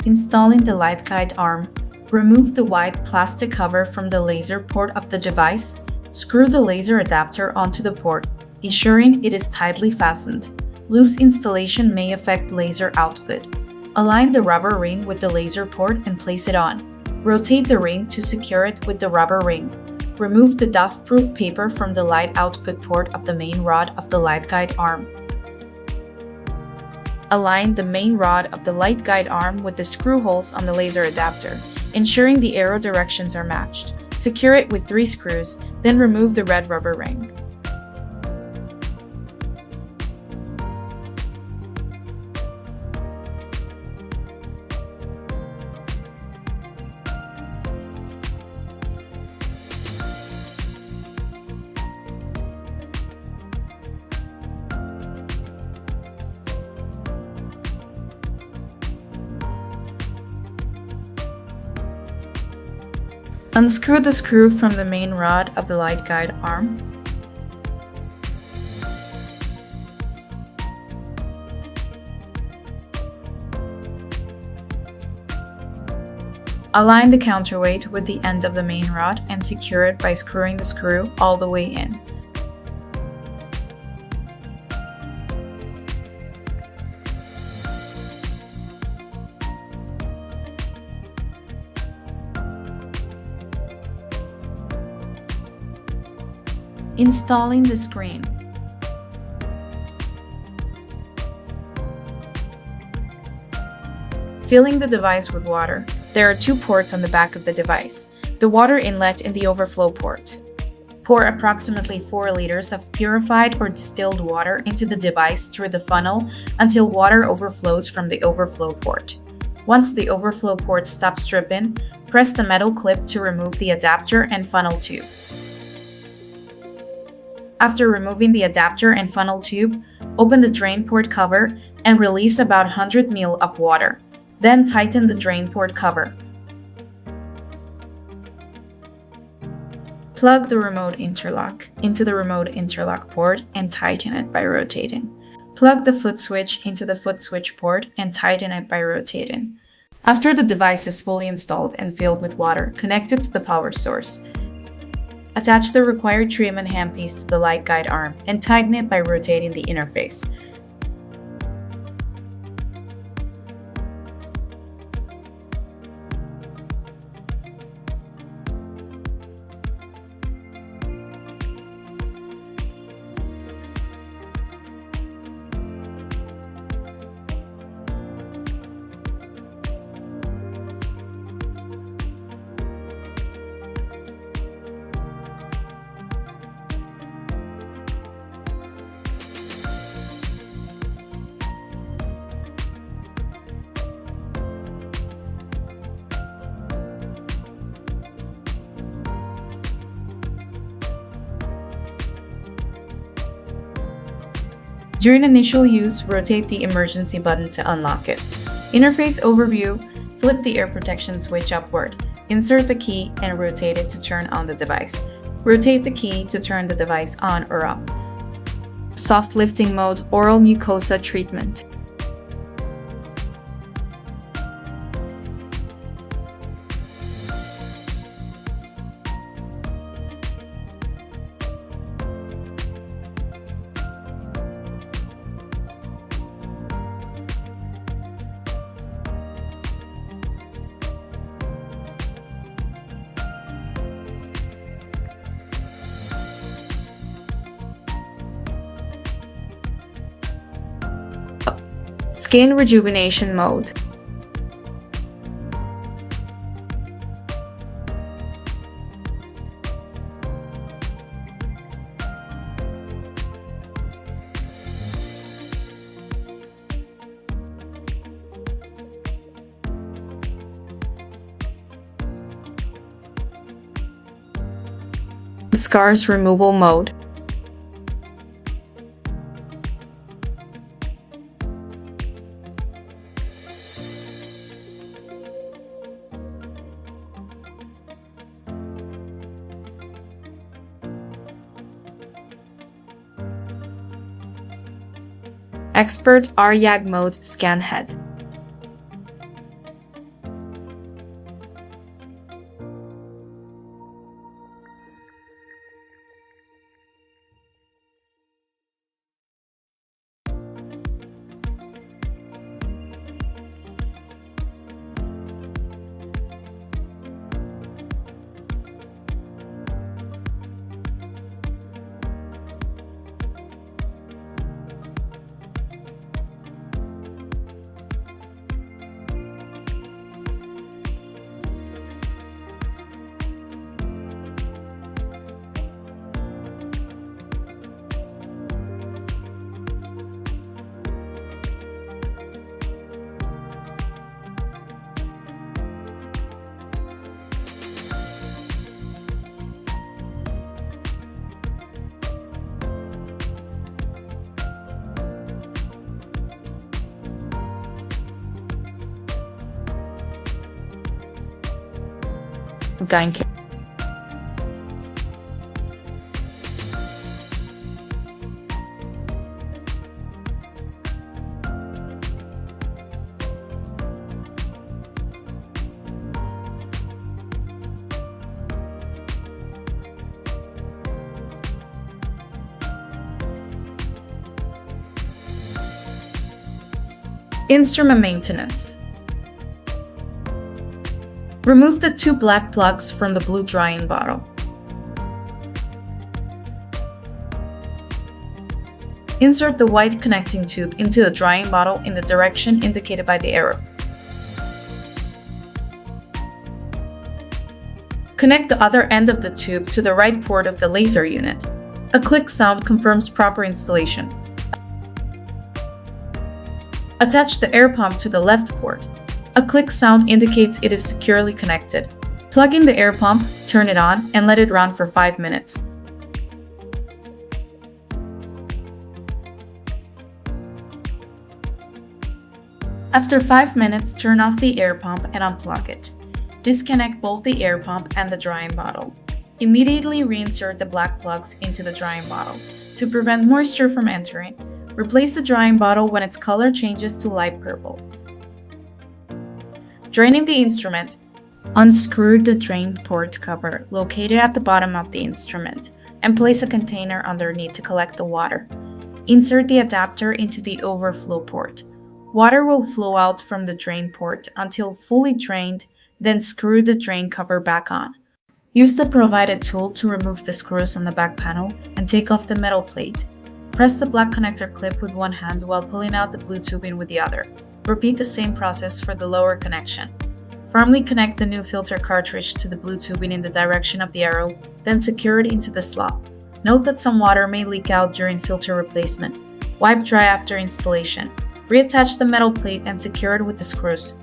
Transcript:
Installing the light guide arm. Remove the white plastic cover from the laser port of the device. Screw the laser adapter onto the port, ensuring it is tightly fastened. Loose installation may affect laser output. Align the rubber ring with the laser port and place it on. Rotate the ring to secure it with the rubber ring. Remove the dust-proof paper from the light output port of the main rod of the light guide arm. Align the main rod of the light guide arm with the screw holes on the laser adapter, ensuring the arrow directions are matched. Secure it with 3 screws, then remove the red rubber ring. Unscrew the screw from the main rod of the light guide arm. Align the counterweight with the end of the main rod and secure it by screwing the screw all the way in. Installing the screen. Filling the device with water. There are 2 ports on the back of the device, the water inlet and the overflow port. Pour approximately 4 liters of purified or distilled water into the device through the funnel until water overflows from the overflow port. Once the overflow port stops dripping, press the metal clip to remove the adapter and funnel tube. After removing the adapter and funnel tube, open the drain port cover and release about 100 ml of water. Then tighten the drain port cover. Plug the remote interlock into the remote interlock port and tighten it by rotating. Plug the foot switch into the foot switch port and tighten it by rotating. After the device is fully installed and filled with water, connect it to the power source. Attach the required trim and handpiece to the light guide arm and tighten it by rotating the interface. During initial use, rotate the emergency button to unlock it. Interface overview, flip the air protection switch upward, insert the key and rotate it to turn on the device. Rotate the key to turn the device on or off. Soft lifting mode, oral mucosa treatment. Skin rejuvenation mode. Scars removal mode. Expert ReYAG mode, scan head. gyne care. Instrument maintenance. Remove the 2 black plugs from the blue drying bottle. Insert the white connecting tube into the drying bottle in the direction indicated by the arrow. Connect the other end of the tube to the right port of the laser unit. A click sound confirms proper installation. Attach the air pump to the left port. A click sound indicates it is securely connected. Plug in the air pump, turn it on, and let it run for 5 minutes. After 5 minutes, turn off the air pump and unplug it. Disconnect both the air pump and the drying bottle. Immediately reinsert the black plugs into the drying bottle. To prevent moisture from entering, replace the drying bottle when its color changes to light purple. Draining the instrument, unscrew the drain port cover located at the bottom of the instrument and place a container underneath to collect the water. Insert the adapter into the overflow port. Water will flow out from the drain port until fully drained, then screw the drain cover back on. Use the provided tool to remove the screws on the back panel and take off the metal plate. Press the black connector clip with one hand while pulling out the blue tubing with the other. Repeat the same process for the lower connection. Firmly connect the new filter cartridge to the blue tubing in the direction of the arrow, then secure it into the slot. Note that some water may leak out during filter replacement. Wipe dry after installation. Reattach the metal plate and secure it with the screws.